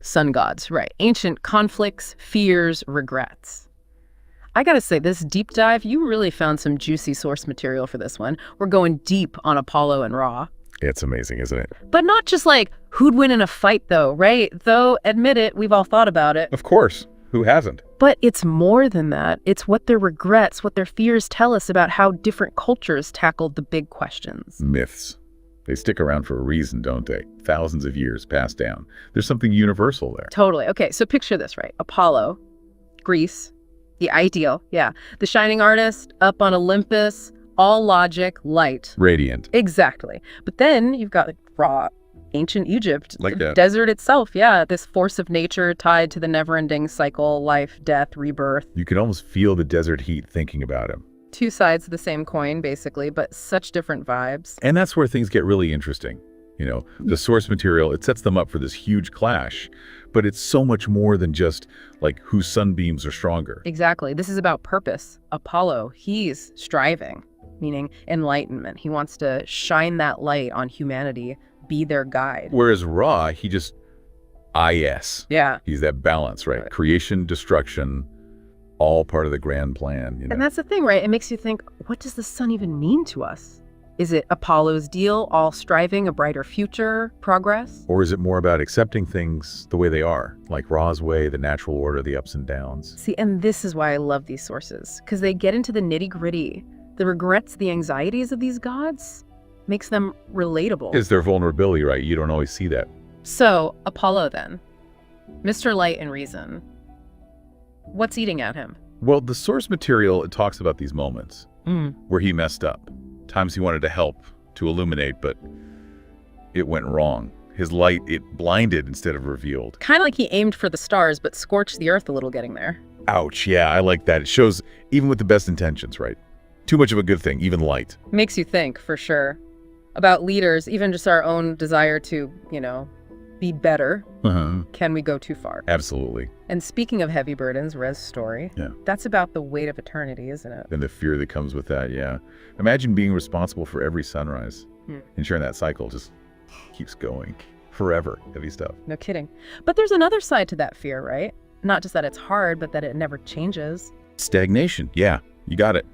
Sun gods, right. Ancient conflicts, fears, regrets. I gotta say, this deep dive, you really found some juicy source material for this one. We're going deep on Apollo and Ra. It's amazing, isn't it? But not just like, who'd win in a fight though, right? Though, admit it, we've all thought about it. Of course. Who hasn't? But it's more than that. It's what their regrets, what their fears tell us about how different cultures tackled the big questions. Myths. They stick around for a reason, don't they? Thousands of years passed down. There's something universal there. Totally. Okay, so picture this, right? Apollo, Greece, the ideal, yeah. The shining artist up on Olympus, all logic, light. Radiant. Exactly. But then you've got Ra, ancient Egypt, Like the that. desert itself, yeah. This force of nature tied to the never-ending cycle, life, death, rebirth. You can almost feel the desert heat thinking about him. Two sides of the same coin, basically, but such different vibes. And that's where things get really interesting. You know, the source material, it sets them up for this huge clash, but it's so much more than just like whose sunbeams are stronger. Exactly. This is about purpose. Apollo, he's striving, meaning enlightenment. He wants to shine that light on humanity, be their guide. Whereas Ra, he just IS. Yeah. He's that balance, right? Creation, destruction, all part of the grand plan. You know? And that's the thing, right? It makes you think, what does the sun even mean to us? Is it Apollo's deal, all striving, a brighter future, progress? Or is it more about accepting things the way they are, like Ra's way, the natural order, the ups and downs? See, and this is why I love these sources, because they get into the nitty-gritty. The regrets, the anxieties of these gods makes them relatable. Is their vulnerability, right? You don't always see that. So, Apollo then, Mr. Light and Reason, what's eating at him? Well, the source material, it talks about these moments where he messed up. Times he wanted to help, to illuminate, but it went wrong. His light, it blinded instead of revealed. Kind of like he aimed for the stars, but scorched the earth a little getting there. Ouch, yeah, I like that. It shows, even with the best intentions, right? Too much of a good thing, even light. Makes you think, for sure, about leaders, even just our own desire to, be better. Can we go too far? Absolutely. And speaking of heavy burdens, Rez's story, that's about the weight of eternity, isn't it? And the fear that comes with that, yeah. Imagine being responsible for every sunrise. Ensuring that cycle just keeps going forever. Heavy stuff. No kidding. But there's another side to that fear, right? Not just that it's hard, but that it never changes. Stagnation, yeah, you got it.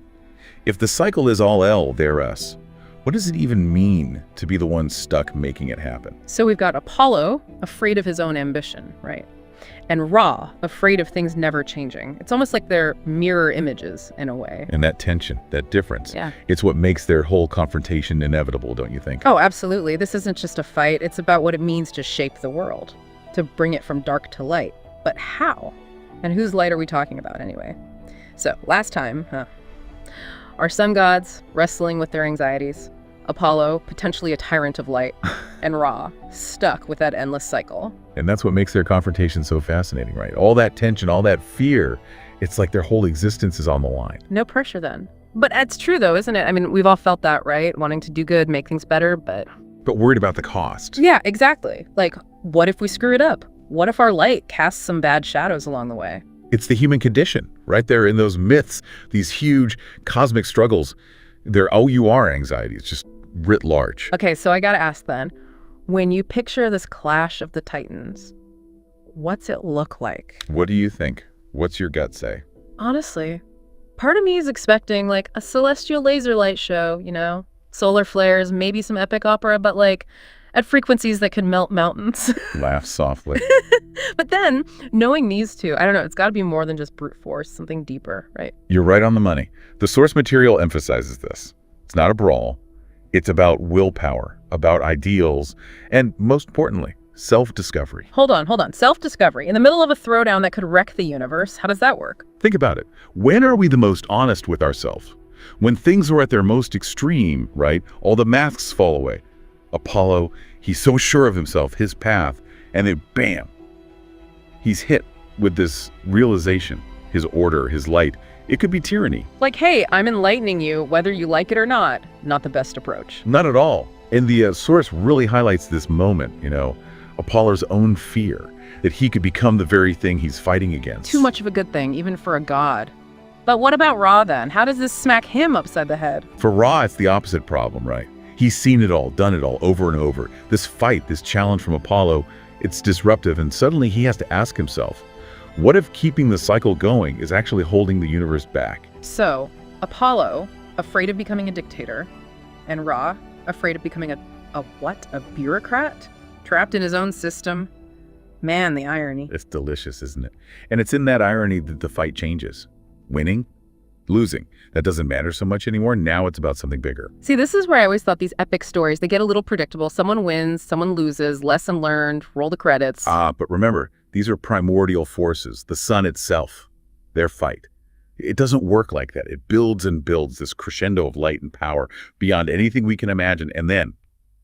If the cycle is all L, they're us. What does it even mean to be the one stuck making it happen? So we've got Apollo, afraid of his own ambition, right? And Ra, afraid of things never changing. It's almost like they're mirror images in a way. And that tension, that difference, yeah, it's what makes their whole confrontation inevitable, don't you think? Oh, absolutely. This isn't just a fight. It's about what it means to shape the world, to bring it from dark to light. But how? And whose light are we talking about anyway? So last time, our sun gods wrestling with their anxieties, Apollo, potentially a tyrant of light, and Ra, stuck with that endless cycle. And that's what makes their confrontation so fascinating, right? All that tension, all that fear, it's like their whole existence is on the line. No pressure then. But it's true though, isn't it? I mean, we've all felt that, right? Wanting to do good, make things better, but worried about the cost. Yeah, exactly. Like, what if we screw it up? What if our light casts some bad shadows along the way? It's the human condition, right there in those myths, these huge cosmic struggles. They're OUR anxieties, just writ large. Okay, so I gotta ask then, when you picture this clash of the titans, what's it look like? What do you think? What's your gut say? Honestly, part of me is expecting like a celestial laser light show, solar flares, maybe some epic opera, but like at frequencies that could melt mountains. Laugh softly. But then, knowing these two, I don't know, it's got to be more than just brute force, something deeper, right? You're right on the money. The source material emphasizes this. It's not a brawl. It's about willpower, about ideals, and most importantly, self-discovery. Hold on. Self-discovery. In the middle of a throwdown that could wreck the universe, how does that work? Think about it. When are we the most honest with ourselves? When things are at their most extreme, right? All the masks fall away. Apollo, he's so sure of himself, his path, and then bam, he's hit with this realization, his order, his light. It could be tyranny. Like, hey, I'm enlightening you, whether you like it or not. Not the best approach. Not at all. And the source really highlights this moment, Apollo's own fear, that he could become the very thing he's fighting against. Too much of a good thing, even for a god. But what about Ra then? How does this smack him upside the head? For Ra, it's the opposite problem, right? He's seen it all, done it all, over and over. This fight, this challenge from Apollo, It's disruptive, and suddenly he has to ask himself, what if keeping the cycle going is actually holding the universe back? So, Apollo, afraid of becoming a dictator, and Ra, afraid of becoming a what? A bureaucrat? Trapped in his own system? Man, the irony. It's delicious, isn't it? And it's in that irony that the fight changes. Winning, losing. That doesn't matter so much anymore. Now it's about something bigger. See, this is where I always thought these epic stories, they get a little predictable. Someone wins, someone loses, lesson learned, roll the credits. But remember, these are primordial forces, the sun itself, their fight. It doesn't work like that. It builds and builds this crescendo of light and power beyond anything we can imagine, and then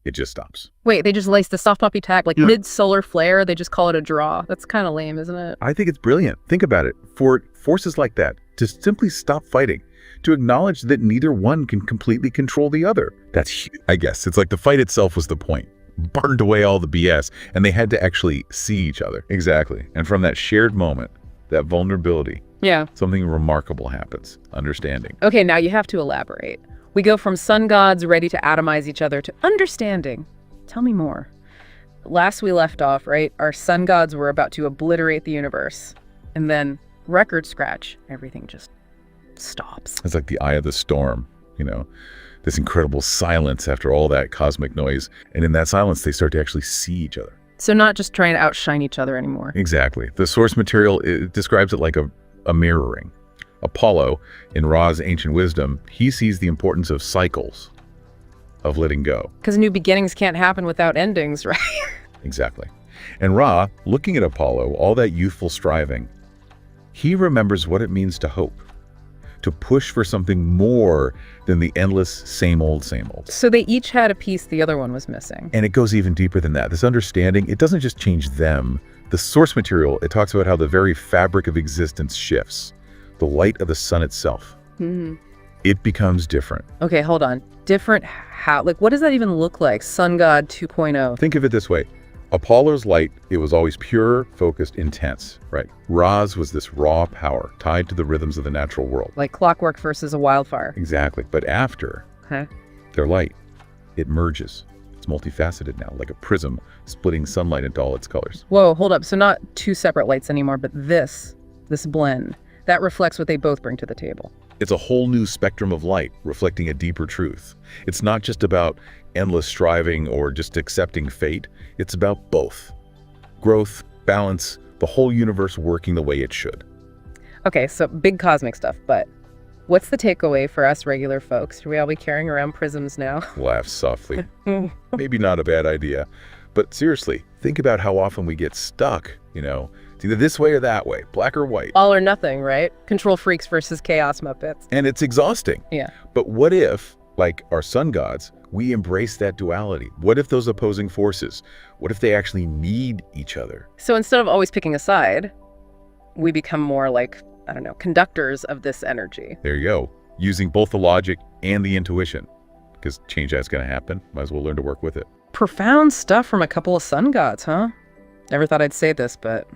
it just stops. Wait, they just lace the soft poppy tack, like mid-solar flare, they just call it a draw. That's kind of lame, isn't it? I think it's brilliant. Think about it. For forces like that to simply stop fighting, to acknowledge that neither one can completely control the other. That's huge. I guess it's like the fight itself was the point. Burned away all the BS, and they had to actually see each other. Exactly. And from that shared moment, that vulnerability, something remarkable happens. Understanding. Okay, now you have to elaborate. We go from sun gods ready to atomize each other to understanding. Tell me more. Last we left off, right, our sun gods were about to obliterate the universe. And then, record scratch, everything just stops. It's like the eye of the storm, this incredible silence after all that cosmic noise. And in that silence, they start to actually see each other. So not just trying to outshine each other anymore. Exactly. The source material, it describes it like a mirroring. Apollo, in Ra's ancient wisdom, he sees the importance of cycles, of letting go. Because new beginnings can't happen without endings, right? Exactly. And Ra, looking at Apollo, all that youthful striving, he remembers what it means to hope, to push for something more than the endless same old, same old. So they each had a piece the other one was missing. And it goes even deeper than that. This understanding, it doesn't just change them. The source material, it talks about how the very fabric of existence shifts. The light of the sun itself. It becomes different. Okay, hold on. Different how? Like, what does that even look like? Sun God 2.0. Think of it this way. Apollo's light, it was always pure, focused, intense, right? Ra's was this raw power tied to the rhythms of the natural world. Like clockwork versus a wildfire. Exactly. But after their light, it merges. It's multifaceted now, like a prism splitting sunlight into all its colors. Whoa, hold up. So not two separate lights anymore, but this blend. That reflects what they both bring to the table. It's a whole new spectrum of light, reflecting a deeper truth. It's not just about endless striving or just accepting fate. It's about both. Growth, balance, the whole universe working the way it should. Okay, so big cosmic stuff, but what's the takeaway for us regular folks? Should we all be carrying around prisms now? Laugh softly. Maybe not a bad idea. But seriously, think about how often we get stuck, It's either this way or that way, black or white. All or nothing, right? Control freaks versus chaos muppets. And it's exhausting. Yeah. But what if, like our sun gods, we embrace that duality? What if those opposing forces, what if they actually need each other? So instead of always picking a side, we become more like, conductors of this energy. There you go. Using both the logic and the intuition. Because change that's going to happen. Might as well learn to work with it. Profound stuff from a couple of sun gods, huh? Never thought I'd say this, but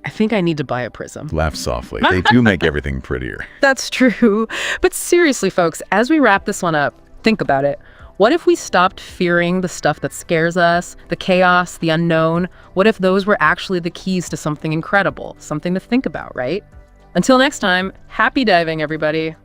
I think I need to buy a prism. Laugh softly. They do make everything prettier. That's true. But seriously, folks, as we wrap this one up, think about it. What if we stopped fearing the stuff that scares us, the chaos, the unknown? What if those were actually the keys to something incredible, something to think about, right? Until next time, happy diving, everybody.